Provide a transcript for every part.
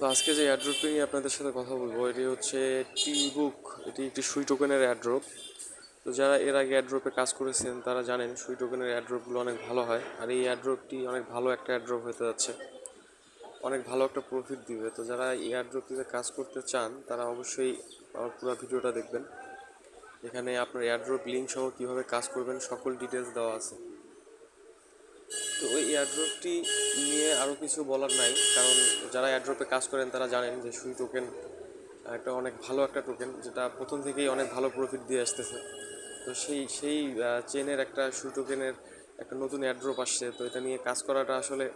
তো আজকে যে এয়ারড্রপটি নিয়ে আপনাদের সাথে কথা বলবো এটি হচ্ছে টি-বুক। এটি একটি সুই টোকেনের এয়ারড্রপ। তো যারা এর আগে এয়ারড্রপে কাজ করেছেন তারা জানেন সুই টোকেনের এয়ারড্রপগুলো অনেক ভালো হয়, আর এই এয়ারড্রপটি অনেক ভালো একটা এয়ারড্রপ হতে যাচ্ছে, অনেক ভালো একটা প্রফিট দিবে। তো যারা এই এয়ারড্রপটিতে কাজ করতে চান তারা অবশ্যই আমার পুরো ভিডিওটা দেখবেন। এখানে আপনার এয়ারড্রপ লিঙ্ক সহ কীভাবে কাজ করবেন সকল ডিটেলস দেওয়া আছে। তো ওই এয়ারড্রপটি নিয়ে আরও কিছু বলার নাই, কারণ যারা এয়ারড্রপে কাজ করেন তারা জানেন যে সুই টোকেন একটা অনেক ভালো একটা টোকেন, যেটা প্রথম থেকেই অনেক ভালো প্রফিট দিয়ে আসতেছে। তো সেই চেনের একটা সুই টোকেনের একটা নতুন এয়ারড্রপ আসছে। তো এটা নিয়ে কাজ করাটা আসলে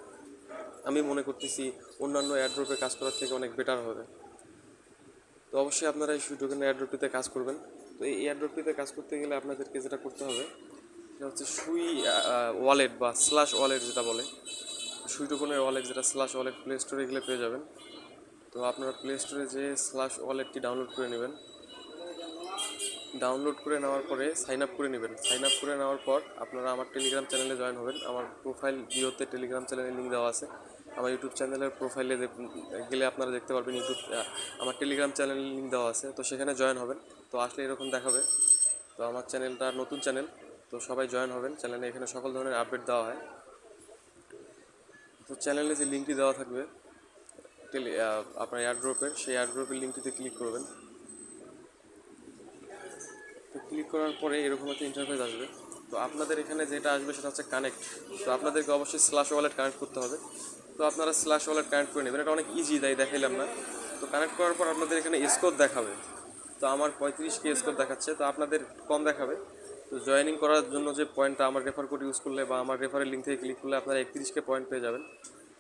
আমি মনে করতেছি অন্যান্য এয়ারড্রপে কাজ করার থেকে অনেক বেটার হবে। তো অবশ্যই আপনারা এই সুই টোকেনের এয়ারড্রপটিতে কাজ করবেন। তো এই এয়ারড্রপটিতে কাজ করতে গেলে আপনাদেরকে যেটা করতে হবে সেটা হচ্ছে সুই ওয়ালেট বা স্ল্যাশ ওয়ালেট যেটা বলে, সুই টোকেনের ওয়ালেট, যেটা স্ল্যাশ ওয়ালেট প্লে স্টোরে গেলে পেয়ে যাবেন। তো আপনারা প্লে স্টোরে যে স্ল্যাশ ওয়ালেটটি ডাউনলোড করে নেবেন। ডাউনলোড করে নেওয়ার পরে সাইন আপ করে নেবেন। সাইন আপ করে নেওয়ার পর আপনারা আমার টেলিগ্রাম চ্যানেলে জয়েন হবেন। আমার প্রোফাইল ভিওতে টেলিগ্রাম চ্যানেলের লিঙ্ক দেওয়া আছে। আমার ইউটিউব চ্যানেলের প্রোফাইলে গেলে আপনারা দেখতে পারবেন আমার টেলিগ্রাম চ্যানেলের লিঙ্ক দেওয়া আছে। তো সেখানে জয়েন হবেন। তো আসলে এরকম দেখাবে। তো আমার চ্যানেলটা নতুন চ্যানেল, তো সবাই জয়েন হবেন। চ্যানেলে এখানে সকল ধরনের আপডেট দেওয়া হয়। তো চ্যানেলে যে লিঙ্কটি দেওয়া থাকবে আপনার এয়ারড্রপের, সেই এয়ারড্রপের লিঙ্কটিতে ক্লিক করবেন। তো ক্লিক করার পরে এরকম একটা ইন্টারফেস আসবে। তো আপনাদের এখানে যেটা আসবে সেটা হচ্ছে কানেক্ট। তো আপনাদেরকে অবশ্যই স্ল্যাশ ওয়ালেট কানেক্ট করতে হবে। তো আপনারা স্ল্যাশ ওয়ালেট কানেক্ট করে নেবেন, এটা অনেক ইজি, তাই দেখাইলাম না। তো কানেক্ট করার পর আপনাদের এখানে স্কোর দেখাবে। তো আমার 35K স্কোর দেখাচ্ছে, তো আপনাদের কম দেখাবে। তো জয়েনিং করার জন্য যে পয়েন্টটা আমার রেফার কোড ইউজ করলে বা আমার রেফারের লিঙ্ক থেকে ক্লিক করলে আপনারা 31K পয়েন্ট পেয়ে যাবেন।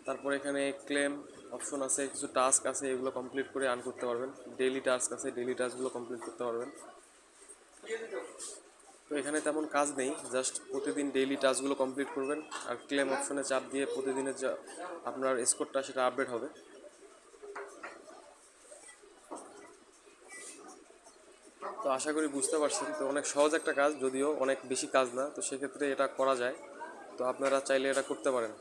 তারপর এখানে ক্লেম অপশন আছে, কিছু টাস্ক আছে, এগুলো কমপ্লিট করে আর্ন করতে পারবেন। ডেইলি টাস্ক আছে, ডেইলি টাস্কগুলো কমপ্লিট করতে পারবেন। তো এখানে তেমন কাজ নেই, জাস্ট প্রতিদিন ডেইলি টাস্কগুলো কমপ্লিট করবেন আর ক্লেম অপশনে চাপ দিয়ে প্রতিদিনের যা আপনার স্কোরটা সেটা আপডেট হবে। তো আশা করি বুঝতে পারছেন। তো অনেক সহজ একটা কাজ, যদিও অনেক বেশি কাজ না, তো সেক্ষেত্রে এটা করা যায়। তো আপনারা চাইলে এটা করতে পারেন।